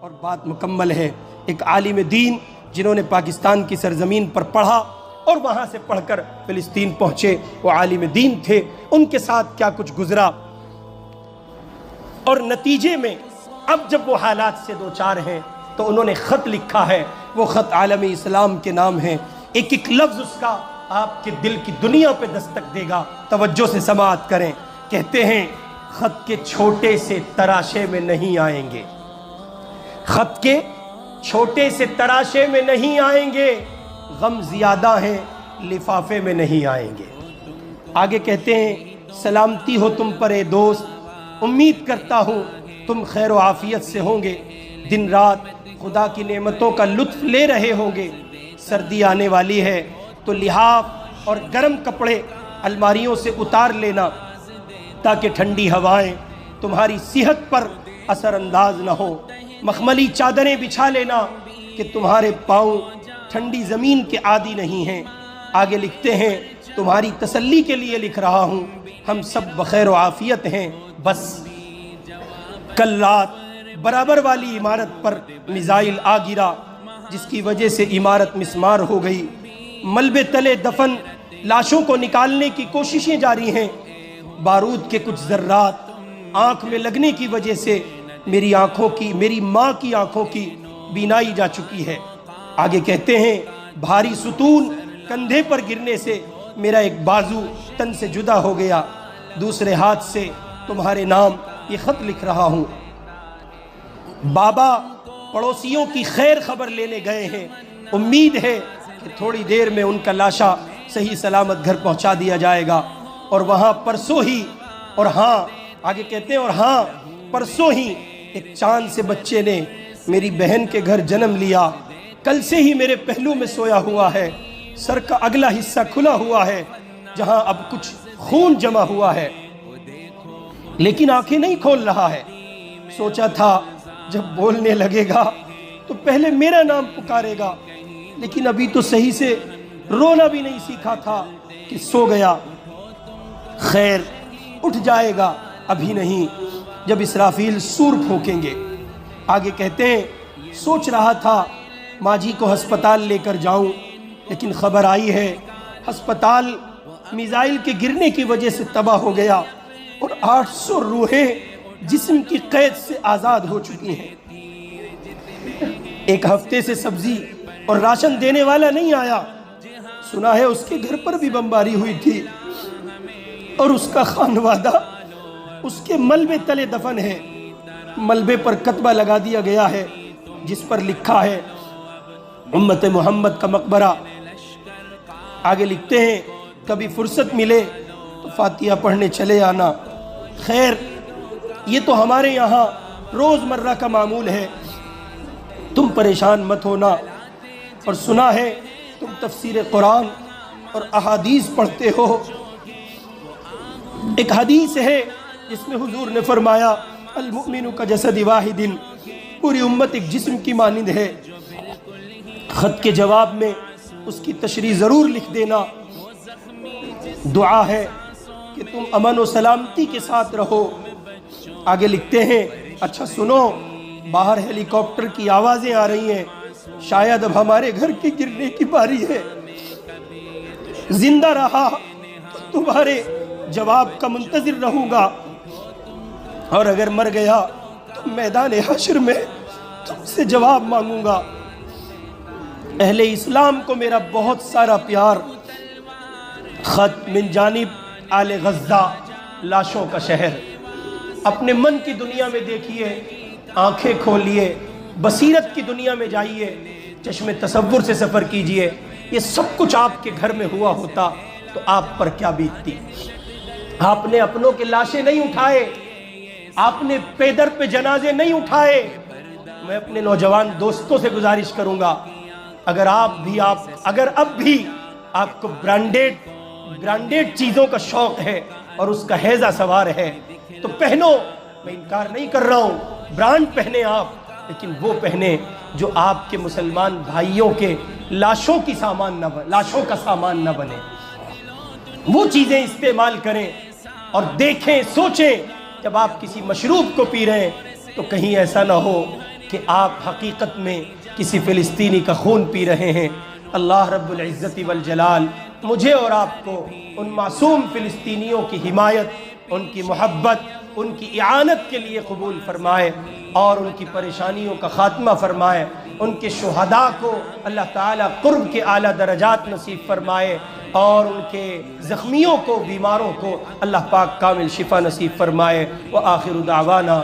اور بات مکمل ہے۔ ایک عالم دین جنہوں نے پاکستان کی سرزمین پر پڑھا اور وہاں سے پڑھ کر فلسطین پہنچے، وہ عالم دین تھے، ان کے ساتھ کیا کچھ گزرا، اور نتیجے میں اب جب وہ حالات سے دوچار ہیں تو انہوں نے خط لکھا ہے، وہ خط عالم اسلام کے نام ہے۔ ایک ایک لفظ اس کا آپ کے دل کی دنیا پہ دستک دے گا، توجہ سے سماعت کریں۔ کہتے ہیں خط کے چھوٹے سے تراشے میں نہیں آئیں گے، خط کے چھوٹے سے تراشے میں نہیں آئیں گے، غم زیادہ ہیں لفافے میں نہیں آئیں گے۔ آگے کہتے ہیں سلامتی ہو تم پر اے دوست، امید کرتا ہوں تم خیر و عافیت سے ہوں گے، دن رات خدا کی نعمتوں کا لطف لے رہے ہوں گے۔ سردی آنے والی ہے تو لحاف اور گرم کپڑے الماریوں سے اتار لینا تاکہ ٹھنڈی ہوائیں تمہاری صحت پر اثر انداز نہ ہو، مخملی چادریں بچھا لینا کہ تمہارے پاؤں ٹھنڈی زمین کے عادی نہیں ہیں۔ آگے لکھتے ہیں تمہاری تسلی کے لیے لکھ رہا ہوں، ہم سب بخیر و عافیت ہیں، بس کل رات برابر والی عمارت پر میزائل آ گرا جس کی وجہ سے عمارت مسمار ہو گئی، ملبے تلے دفن لاشوں کو نکالنے کی کوششیں جاری ہیں، بارود کے کچھ ذرات آنکھ میں لگنے کی وجہ سے میری ماں کی آنکھوں کی بینائی جا چکی ہے۔ آگے کہتے ہیں بھاری ستون کندھے پر گرنے سے میرا ایک بازو تن سے جدا ہو گیا، دوسرے ہاتھ سے تمہارے نام یہ خط لکھ رہا ہوں۔ بابا پڑوسیوں کی خیر خبر لینے گئے ہیں، امید ہے کہ تھوڑی دیر میں ان کا لاشا صحیح سلامت گھر پہنچا دیا جائے گا، اور وہاں پرسوں ہی، اور ہاں آگے کہتے ہیں اور ہاں پرسوں ہی ایک چاند سے بچے نے میری بہن کے گھر جنم لیا، کل سے ہی میرے پہلو میں سویا ہوا ہے، سر کا اگلا حصہ کھلا ہوا ہے جہاں اب کچھ خون جمع ہوا ہے، لیکن آنکھیں نہیں کھول رہا ہے۔ سوچا تھا جب بولنے لگے گا تو پہلے میرا نام پکارے گا، لیکن ابھی تو صحیح سے رونا بھی نہیں سیکھا تھا کہ سو گیا۔ خیر اٹھ جائے گا، ابھی نہیں، جب اسرافیل سور پھونکیں گے۔ آگے کہتے ہیں سوچ رہا تھا ماں جی کو ہسپتال لے کر جاؤں، لیکن خبر آئی ہے ہسپتال میزائل کے گرنے کی وجہ سے تباہ ہو گیا اور 800 روحیں جسم کی قید سے آزاد ہو چکی ہیں۔ ایک ہفتے سے سبزی اور راشن دینے والا نہیں آیا، سنا ہے اس کے گھر پر بھی بمباری ہوئی تھی اور اس کا خانوادہ اس کے ملبے تلے دفن ہے۔ ملبے پر کتبہ لگا دیا گیا ہے جس پر لکھا ہے امت محمد کا مقبرہ۔ آگے لکھتے ہیں کبھی فرصت ملے تو فاتحہ پڑھنے چلے آنا۔ خیر یہ تو ہمارے یہاں روز مرہ کا معمول ہے، تم پریشان مت ہونا۔ اور سنا ہے تم تفسیر قرآن اور احادیث پڑھتے ہو، ایک حدیث ہے جس میں حضور نے فرمایا المؤمن کا جسد واحد، پوری امت ایک جسم کی مانند ہے۔ خط کے جواب میں اس کی تشریح ضرور لکھ دینا۔ دعا ہے کہ تم امن و سلامتی کے ساتھ رہو۔ آگے لکھتے ہیں اچھا سنو، باہر ہیلی کاپٹر کی آوازیں آ رہی ہیں، شاید اب ہمارے گھر کے گرنے کی باری ہے، زندہ رہا تو تمہارے جواب کا منتظر رہوں گا، اور اگر مر گیا تو میدان حشر میں تم سے جواب مانگوں گا۔ اہل اسلام کو میرا بہت سارا پیار۔ خط من جانب آل غزہ، لاشوں کا شہر۔ اپنے من کی دنیا میں دیکھیے، آنکھیں کھولیے، بصیرت کی دنیا میں جائیے، چشم تصور سے سفر کیجئے۔ یہ سب کچھ آپ کے گھر میں ہوا ہوتا تو آپ پر کیا بیتتی؟ آپ نے اپنوں کے لاشیں نہیں اٹھائے، آپ نے پیدر پہ جنازے نہیں اٹھائے۔ میں اپنے نوجوان دوستوں سے گزارش کروں گا، اگر اب بھی آپ کو برانڈیڈ چیزوں کا شوق ہے اور اس کا ہیضہ سوار ہے تو پہنو، میں انکار نہیں کر رہا ہوں، برانڈ پہنے آپ، لیکن وہ پہنے جو آپ کے مسلمان بھائیوں کے لاشوں کا سامان نہ بنے۔ وہ چیزیں استعمال کریں اور دیکھیں، سوچیں، جب آپ کسی مشروب کو پی رہے ہیں تو کہیں ایسا نہ ہو کہ آپ حقیقت میں کسی فلسطینی کا خون پی رہے ہیں۔ اللہ رب العزت والجلال مجھے اور آپ کو ان معصوم فلسطینیوں کی حمایت، ان کی محبت، ان کی اعانت کے لیے قبول فرمائے اور ان کی پریشانیوں کا خاتمہ فرمائے۔ ان کے شہداء کو اللہ تعالیٰ قرب کے اعلیٰ درجات نصیب فرمائے اور ان کے زخمیوں کو، بیماروں کو اللہ پاک کامل شفا نصیب فرمائے۔ وآخر دعوانا